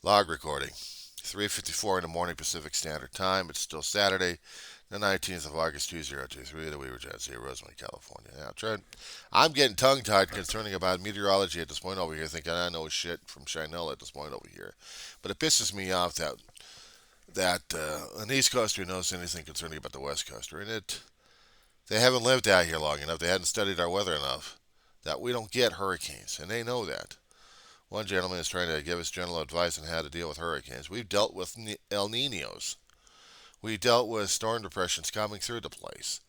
Log recording. 3:54 in the morning Pacific Standard Time. It's still Saturday, the 19th of August, 2023. The Weaver Jets here, Rosemont, California. Now, Trent, I'm getting tongue-tied concerning about meteorology at this point over here, thinking I know shit from Chanel at this point over here. But it pisses me off that an East Coaster knows anything concerning about the West Coaster, and they haven't lived out here long enough. They hadn't studied our weather enough that we don't get hurricanes, and they know that. One gentleman is trying to give us general advice on how to deal with hurricanes. We've dealt with El Ninos. We've dealt with storm depressions coming through the place.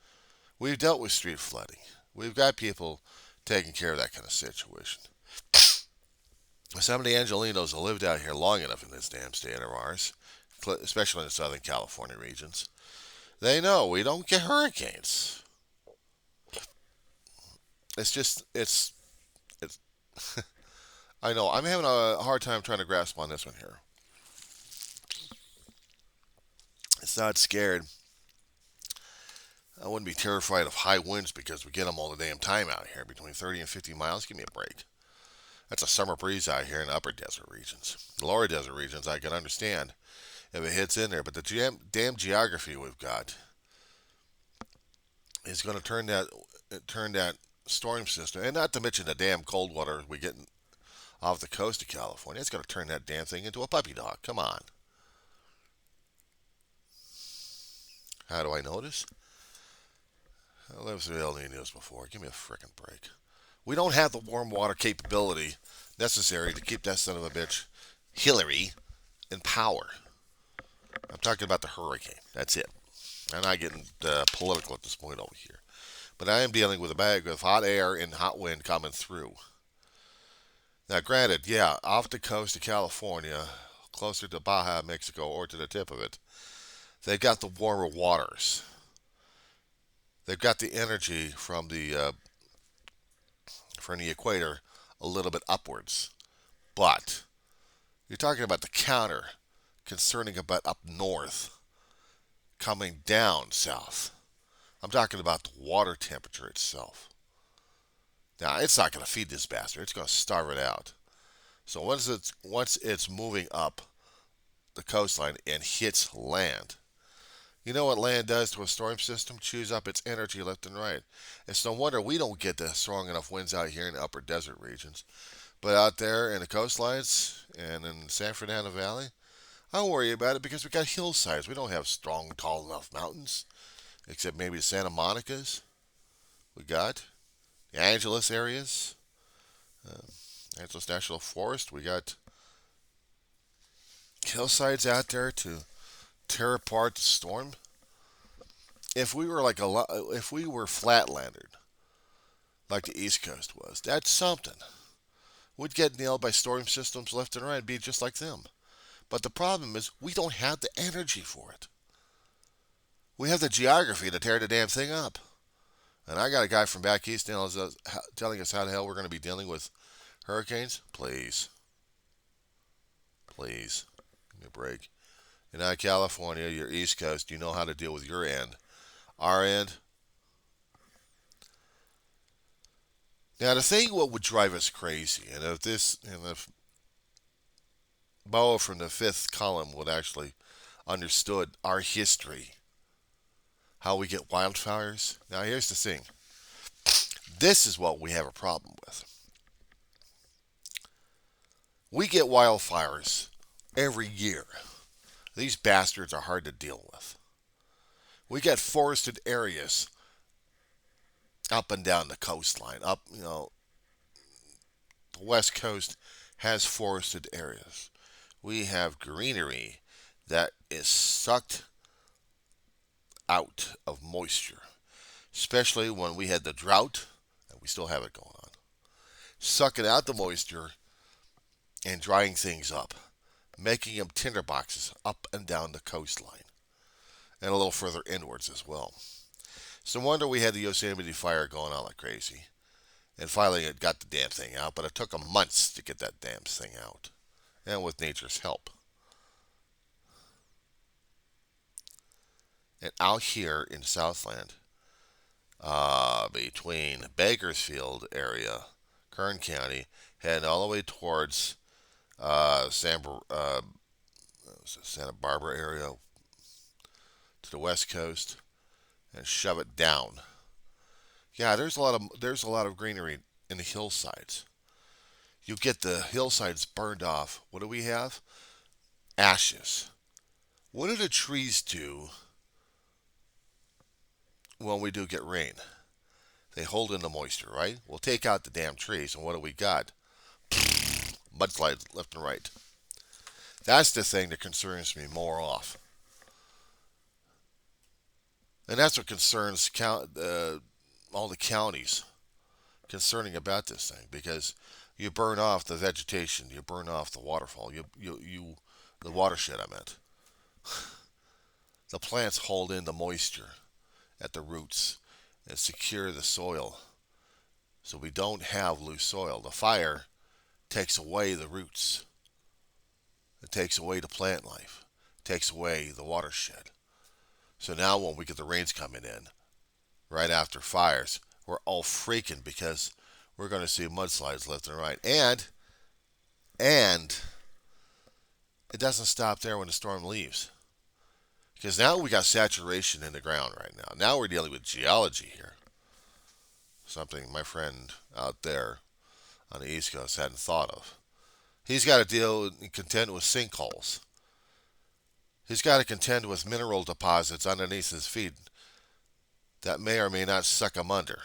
We've dealt with street flooding. We've got people taking care of that kind of situation. Some of the Angelinos have lived out here long enough in this damn state of ours, especially in the Southern California regions. They know we don't get hurricanes. It's I know, I'm having a hard time trying to grasp on this one here. It's not scared. I wouldn't be terrified of high winds because we get them all the damn time out here, between 30 and 50 miles. Give me a break. That's a summer breeze out here in the upper desert regions. The lower desert regions, I can understand if it hits in there, but the damn geography we've got is going to turn that storm system, and not to mention the damn cold water we get off the coast of California. It's going to turn that damn thing into a puppy dog. Come on. How do I know this? I lived through El Ninos before. Give me a frickin' break. We don't have the warm water capability necessary to keep that son of a bitch, Hillary, in power. I'm talking about the hurricane. That's it. I'm not getting political at this point over here. But I am dealing with a bag of hot air and hot wind coming through. Now, granted, yeah, off the coast of California, closer to Baja, Mexico, or to the tip of it, they've got the warmer waters. They've got the energy from the equator a little bit upwards. But you're talking about the counter concerning about up north coming down south. I'm talking about the water temperature itself. Now, it's not going to feed this bastard. It's going to starve it out. So once it's moving up the coastline and hits land, you know what land does to a storm system? Chews up its energy left and right. It's no wonder we don't get the strong enough winds out here in the upper desert regions. But out there in the coastlines and in San Fernando Valley, I don't worry about it because we got hillsides. We don't have strong, tall enough mountains, except maybe the Santa Monica's. We got the Angeles areas, uh, Angeles National Forest. We got hillsides out there to tear apart the storm. If we were flatlandered like the East Coast was, that's something. We'd get nailed by storm systems left and right, be just like them. But the problem is we don't have the energy for it. We have the geography to tear the damn thing up. And I got a guy from back east telling us how the hell we're going to be dealing with hurricanes. Please, please, give me a break. You're not California, you're East Coast. You know how to deal with your end. Our end. Now, the thing what would drive us crazy, and if Bo from the fifth column would actually understood our history, how we get wildfires. Now, here's the thing. This is what we have a problem with. We get wildfires every year. These bastards are hard to deal with. We get forested areas up and down the coastline. The West Coast has forested areas. We have greenery that is sucked out of moisture, especially when we had the drought, and we still have it going on. Sucking out the moisture and drying things up, making them tinderboxes up and down the coastline, and a little further inwards as well. It's no wonder we had the Yosemite fire going on like crazy. And finally it got the damn thing out, but it took them months to get that damn thing out. And with nature's help. And out here in Southland, between Bakersfield area, Kern County, heading all the way towards uh, San, Santa Barbara area to the west coast and shove it down. Yeah, there's a lot of greenery in the hillsides. You get the hillsides burned off. What do we have? Ashes. What do the trees do when we do get rain? They hold in the moisture, right? We'll take out the damn trees, and what do we got? Mudslides left and right. That's the thing that concerns me more off. And that's what concerns all the counties concerning about this thing because you burn off the vegetation, you burn off the waterfall, the watershed. I meant the plants hold in the moisture at the roots and secure the soil, so we don't have loose soil. The fire takes away the roots, it takes away the plant life, it takes away the watershed. So now when we get the rains coming in right after fires, we're all freaking because we're going to see mudslides left and right. And it doesn't stop there when the storm leaves. Because now we got saturation in the ground right now. Now we're dealing with geology here. Something my friend out there on the East Coast hadn't thought of. He's got to deal and contend with sinkholes. He's got to contend with mineral deposits underneath his feet that may or may not suck him under.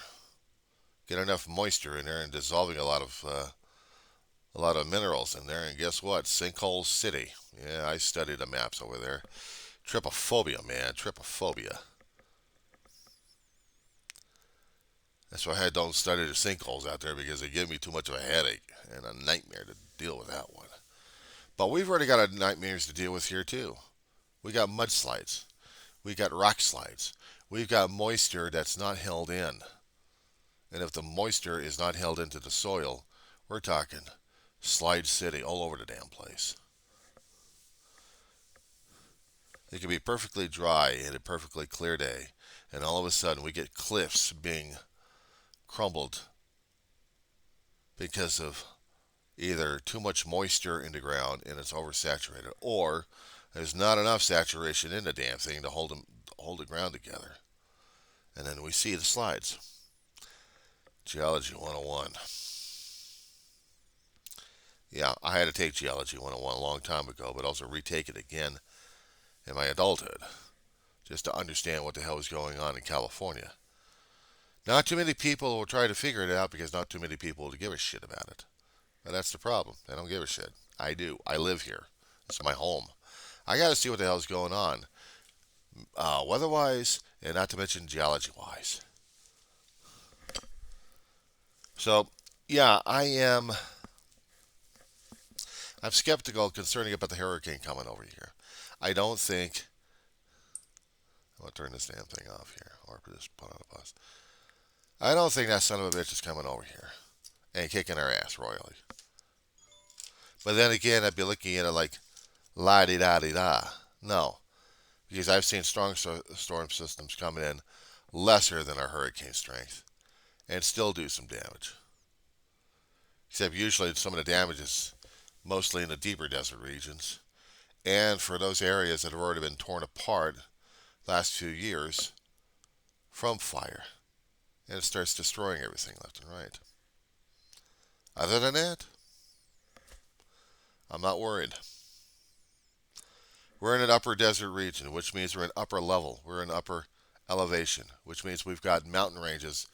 Get enough moisture in there and dissolving a lot of minerals in there, and guess what? Sinkhole City. Yeah, I studied the maps over there. Trypophobia, man, trypophobia. That's why I don't study the sinkholes out there because they give me too much of a headache and a nightmare to deal with that one. But we've already got nightmares to deal with here too. We got mudslides. We got rock slides. We've got moisture that's not held in. And if the moisture is not held into the soil, we're talking Slide City all over the damn place. It can be perfectly dry and a perfectly clear day, and all of a sudden we get cliffs being crumbled because of either too much moisture in the ground and it's oversaturated, or there's not enough saturation in the damn thing to hold the ground together. And then we see the slides. Geology 101. Yeah, I had to take Geology 101 a long time ago, but also retake it again in my adulthood just to understand what the hell was going on in California. Not too many people will try to figure it out because not too many people will give a shit about it. But that's the problem. They don't give a shit. I do. I live here. It's my home. I got to see what the hell's going on, weather-wise, and not to mention geology-wise. So, yeah, I'm skeptical concerning about the hurricane coming over here. I don't think. I'm gonna turn this damn thing off here, or just put on a pause. I don't think that son of a bitch is coming over here and kicking our ass royally. But then again, I'd be looking at it like la di da di da. No, because I've seen strong storm systems coming in lesser than our hurricane strength and still do some damage. Except usually some of the damage is mostly in the deeper desert regions. And for those areas that have already been torn apart last few years from fire. And it starts destroying everything left and right. Other than that, I'm not worried. We're in an upper desert region, which means we're in upper level. We're in upper elevation, which means we've got mountain ranges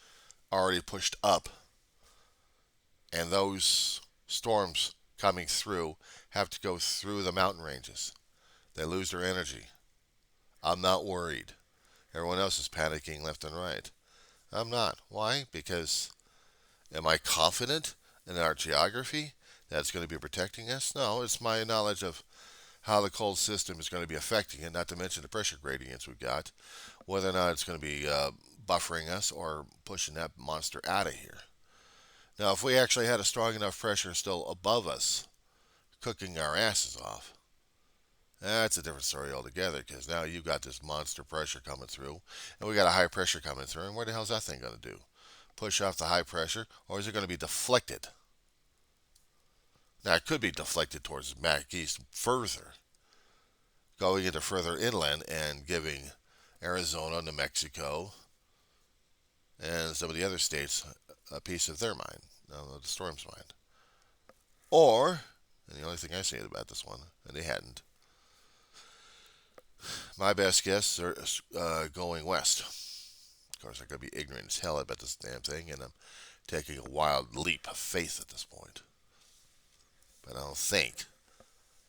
already pushed up. And those storms coming through have to go through the mountain ranges. They lose their energy. I'm not worried. Everyone else is panicking left and right. I'm not. Why? Because am I confident in our geography that's going to be protecting us? No, it's my knowledge of how the cold system is going to be affecting it, not to mention the pressure gradients we've got, whether or not it's going to be buffering us or pushing that monster out of here. Now, if we actually had a strong enough pressure still above us, cooking our asses off, that's a different story altogether, because now you've got this monster pressure coming through, and we got a high pressure coming through, and what the hell's that thing going to do? Push off the high pressure, or is it going to be deflected? Now, it could be deflected towards back east further, going into further inland and giving Arizona, New Mexico, and some of the other states a piece of their mind, the storm's mind. Or, and the only thing I say about this one, and they hadn't, my best guess are going west. Of course, I could be ignorant as hell about this damn thing, and I'm taking a wild leap of faith at this point. But I don't think,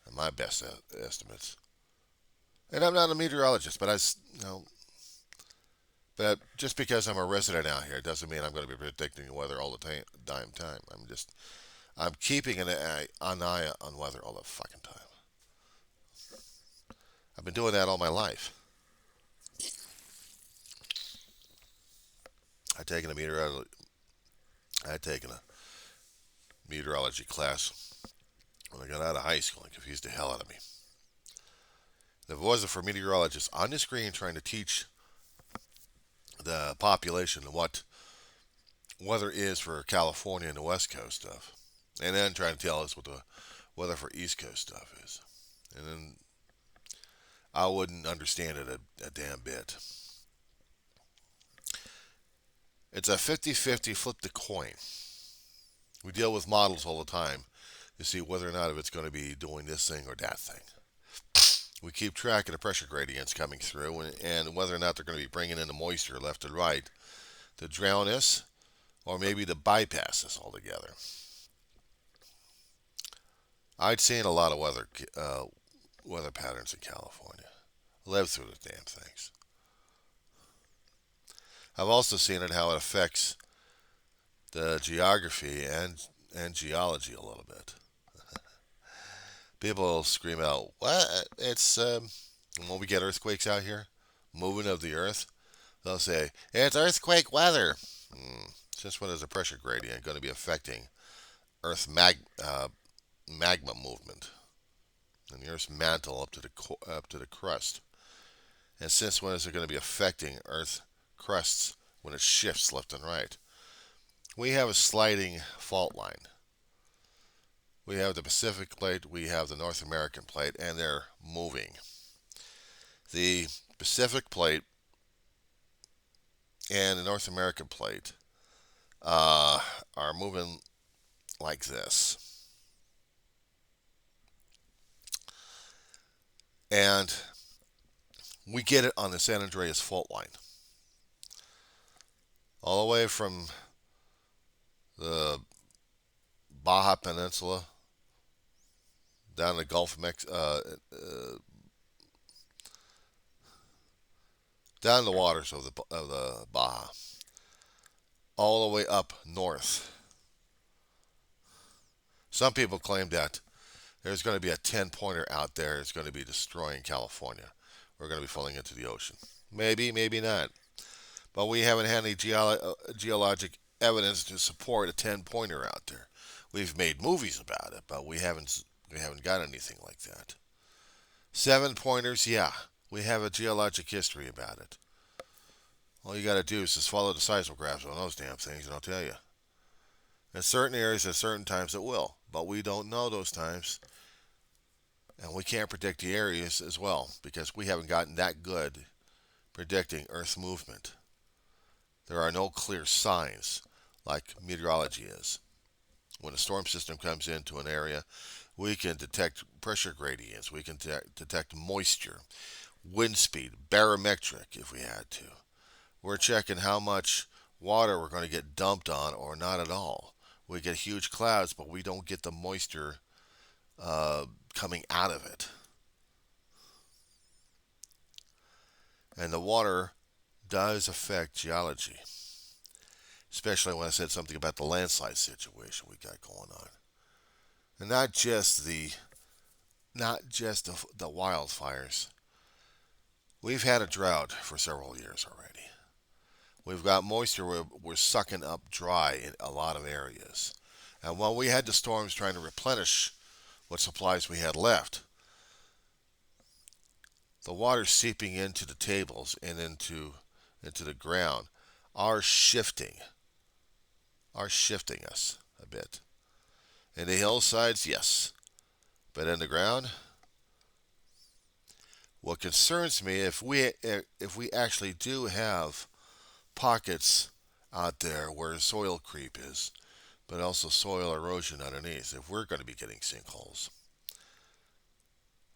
in my best estimates, and I'm not a meteorologist, but but just because I'm a resident out here doesn't mean I'm going to be predicting the weather all the time. I'm keeping an eye on weather all the fucking time. I've been doing that all my life. I'd taken a meteorology class when I got out of high school and confused the hell out of me. If it wasn't for meteorologists on the screen trying to teach the population what weather is for California and the West Coast stuff, and then trying to tell us what the weather for East Coast stuff is, and then I wouldn't understand it a damn bit. It's a 50-50 flip the coin. We deal with models all the time to see whether or not if it's going to be doing this thing or that thing. We keep track of the pressure gradients coming through and whether or not they're going to be bringing in the moisture left and right to drown us or maybe to bypass us altogether. I'd seen a lot of weather patterns in California. Lived through the damn things. I've also seen it how it affects the geography and geology a little bit. People scream out, "What? It's when we get earthquakes out here, moving of the earth." They'll say it's earthquake weather. Since when is a pressure gradient going to be affecting Earth magma movement and the Earth's mantle up to the crust? And since when is it going to be affecting Earth crusts when it shifts left and right? We have a sliding fault line. We have the Pacific plate, we have the North American plate, and they're moving. The Pacific plate and the North American plate are moving like this. And we get it on the San Andreas fault line. All the way from the Baja Peninsula down the Gulf of Mexico, down the waters of the Baja, all the way up north. Some people claim that there's going to be a 10-pointer out there that's going to be destroying California. We're going to be falling into the ocean. Maybe, maybe not. But we haven't had any geologic evidence to support a 10-pointer out there. We've made movies about it, but we haven't got anything like that. 7-pointers, yeah, we have a geologic history about it. All you got to do is just follow the seismographs on those damn things, and I'll tell you. In certain areas, at certain times, it will, but we don't know those times, and we can't predict the areas as well because we haven't gotten that good predicting Earth movement. There are no clear signs like meteorology is. When a storm system comes into an area, we can detect pressure gradients, we can detect moisture, wind speed, barometric if we had to. We're checking how much water we're going to get dumped on or not at all. We get huge clouds, but we don't get the moisture coming out of it. And the water does affect geology, especially when I said something about the landslide situation we got going on. And not just the wildfires. We've had a drought for several years already. We've got moisture we're sucking up dry in a lot of areas. And while we had the storms trying to replenish what supplies we had left, the water seeping into the tables and into the ground are shifting us a bit. In the hillsides, yes. But in the ground, what concerns me if we actually do have pockets out there where soil creep is, but also soil erosion underneath, if we're going to be getting sinkholes.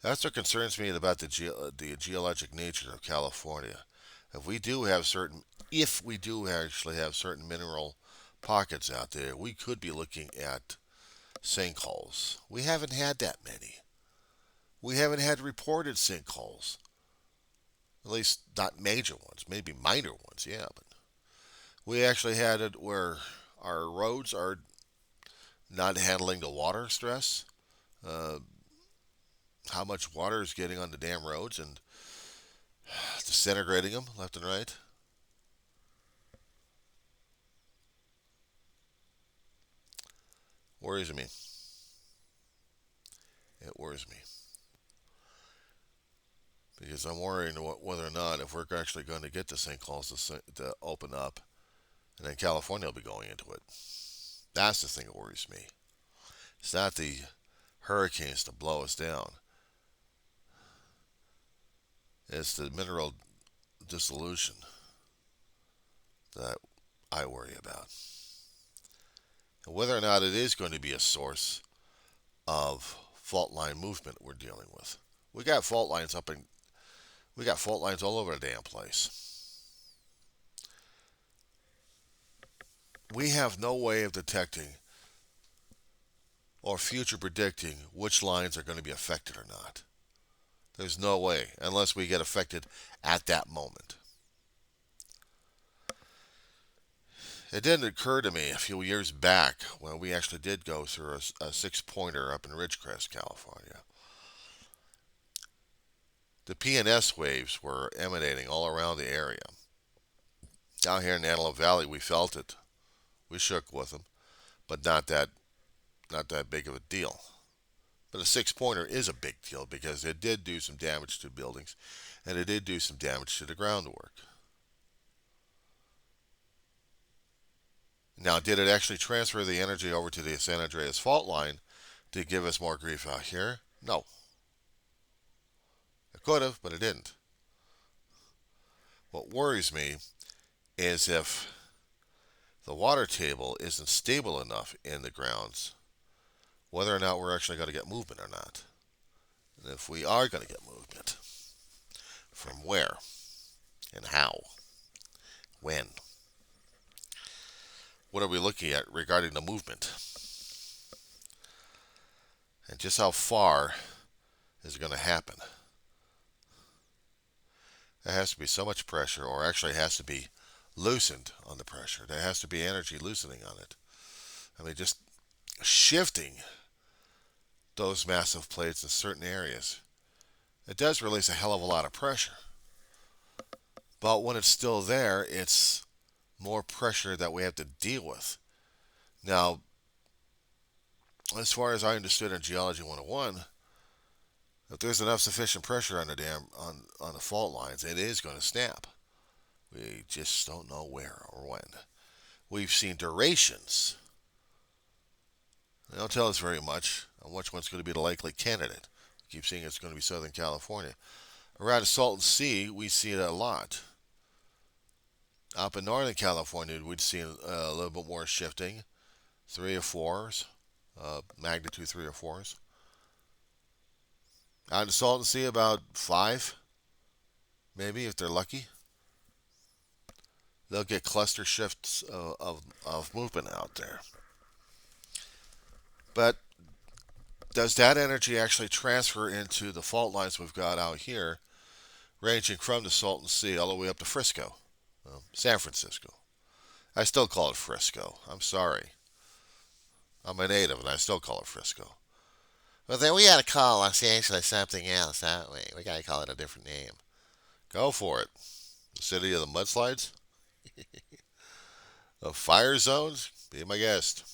That's what concerns me about the geologic nature of California. If we do actually have certain mineral pockets out there, we could be looking at sinkholes. We haven't had that many. We haven't had reported sinkholes. At least not major ones, maybe minor ones, yeah. But we actually had it where our roads are not handling the water stress, uh, how much water is getting on the damn roads and disintegrating them left and right. Worries me. It worries me because I'm worrying whether or not if we're actually going to get the sinkholes to open up, and then California will be going into it. That's the thing that worries me. It's not the hurricanes to blow us down. It's the mineral dissolution that I worry about. And whether or not it is going to be a source of fault line movement we're dealing with. We got fault lines we got fault lines all over the damn place. We have no way of detecting or future predicting which lines are going to be affected or not. There's no way unless we get affected at that moment. It didn't occur to me a few years back when we actually did go through a six-pointer up in Ridgecrest, California. The PNS waves were emanating all around the area. Down here in the Antelope Valley, we felt it. We shook with them, but not that big of a deal. But a six-pointer is a big deal because it did do some damage to buildings, and it did do some damage to the groundwork. Now, did it actually transfer the energy over to the San Andreas fault line to give us more grief out here? No. It could have, but it didn't. What worries me is if the water table isn't stable enough in the grounds, whether or not we're actually going to get movement or not. And if we are going to get movement, from where and how, when? What are we looking at regarding the movement? And just how far is it going to happen? There has to be so much pressure, or actually it has to be loosened on the pressure. There has to be energy loosening on it. I mean, just shifting those massive plates in certain areas, it does release a hell of a lot of pressure. But when it's still there, it's more pressure that we have to deal with. Now, as far as I understood in Geology 101, if there's enough sufficient pressure on the on the fault lines, it is going to snap. We just don't know where or when. We've seen durations. They don't tell us very much on which one's going to be the likely candidate. We keep seeing it's going to be Southern California. Around the Salton Sea, we see it a lot. Up in Northern California, we'd see a little bit more shifting, 3 or 4s, magnitude 3 or 4s. Out in the Salton Sea, about 5, maybe if they're lucky. They'll get cluster shifts of movement out there. But does that energy actually transfer into the fault lines we've got out here, ranging from the Salton Sea all the way up to Frisco, San Francisco? I still call it Frisco. I'm sorry. I'm a native and I still call it Frisco. But then we got to call Los Angeles something else, don't we? We got to call it a different name. Go for it. The city of the mudslides? Of fire zones? Be my guest.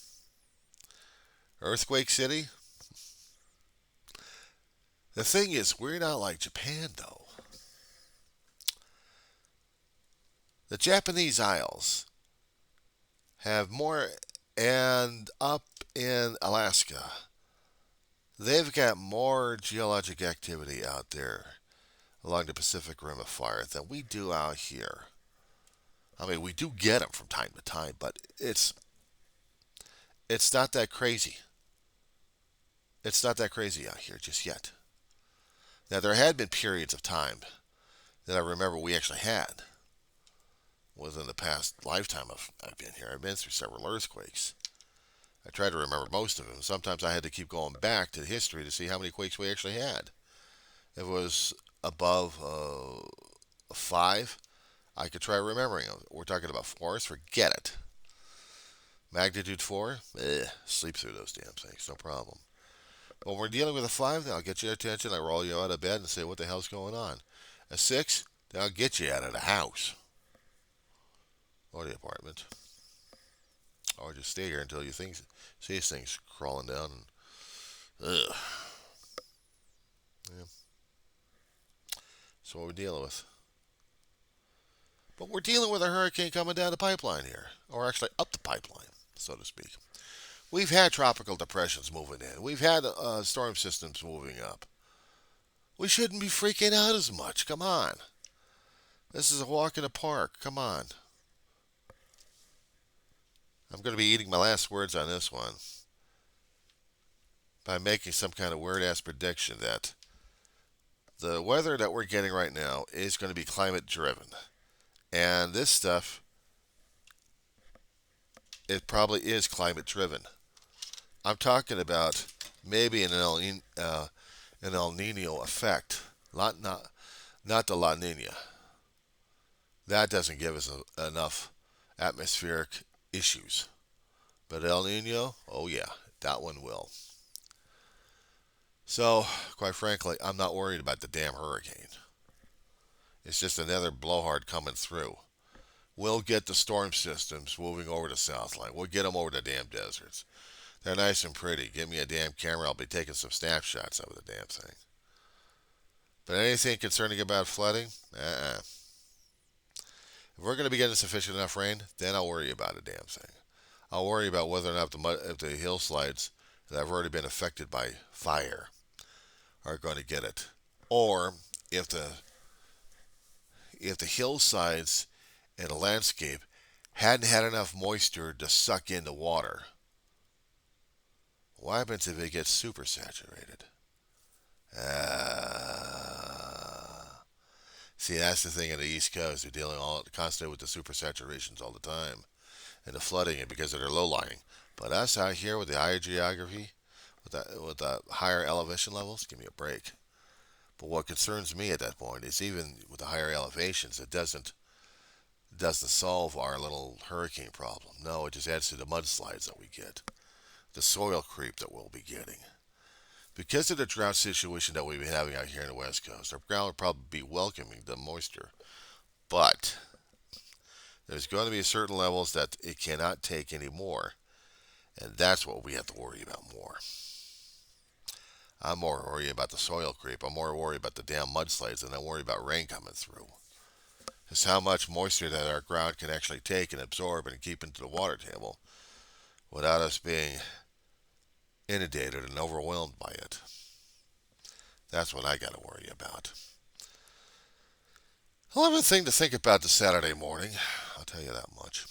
Earthquake City? The thing is, we're not like Japan, though. The Japanese Isles have more, and up in Alaska, they've got more geologic activity out there along the Pacific Rim of Fire than we do out here. I mean, we do get them from time to time, but it's not that crazy. It's not that crazy out here just yet. Now, there had been periods of time that I remember we actually had within the past lifetime I've been here. I've been through several earthquakes. I try to remember most of them. Sometimes I had to keep going back to history to see how many quakes we actually had. If it was above a 5, I could try remembering them. We're talking about 4s, forget it. Magnitude 4, sleep through those damn things, no problem. When we're dealing with a 5, then I'll get your attention. I roll you out of bed and say, what the hell's going on? A 6, then I'll get you out of the house or the apartment. Or just stay here until you see these things crawling down. Ugh. Yeah. That's what we're dealing with. But we're dealing with a hurricane coming down the pipeline here, or actually up the pipeline, so to speak. We've had tropical depressions moving in. We've had storm systems moving up. We shouldn't be freaking out as much. Come on. This is a walk in the park. Come on. I'm going to be eating my last words on this one by making some kind of weird-ass prediction that the weather that we're getting right now is going to be climate-driven. And this stuff, it probably is climate-driven. I'm talking about maybe an El Nino effect, not the La Nina. That doesn't give us enough atmospheric issues. But El Nino, oh yeah, that one will. So, quite frankly, I'm not worried about the damn hurricane. It's just another blowhard coming through. We'll get the storm systems moving over the Southline. We'll get them over the damn deserts. They're nice and pretty. Give me a damn camera. I'll be taking some snapshots of the damn thing. But anything concerning about flooding? If we're going to be getting sufficient enough rain, then I'll worry about a damn thing. I'll worry about whether or not if the hillsides that have already been affected by fire are going to get it, or if the hillsides and the landscape hadn't had enough moisture to suck in the water. What happens if it gets super saturated? See, that's the thing on the East Coast. They're dealing constantly with the super saturations all the time and the flooding because of their low lying. But us out here with the higher geography, with the higher elevation levels, give me a break. But what concerns me at that point is even with the higher elevations, it doesn't solve our little hurricane problem. No, it just adds to the mudslides that we get, the soil creep that we'll be getting. Because of the drought situation that we've been having out here in the West Coast, our ground will probably be welcoming the moisture. But there's going to be certain levels that it cannot take anymore. And that's what we have to worry about more. I'm more worried about the soil creep. I'm more worried about the damn mudslides than I'm worried about rain coming through. It's how much moisture that our ground can actually take and absorb and keep into the water table without us being inundated and overwhelmed by it. That's what I got to worry about. 11th thing to think about this Saturday morning, I'll tell you that much.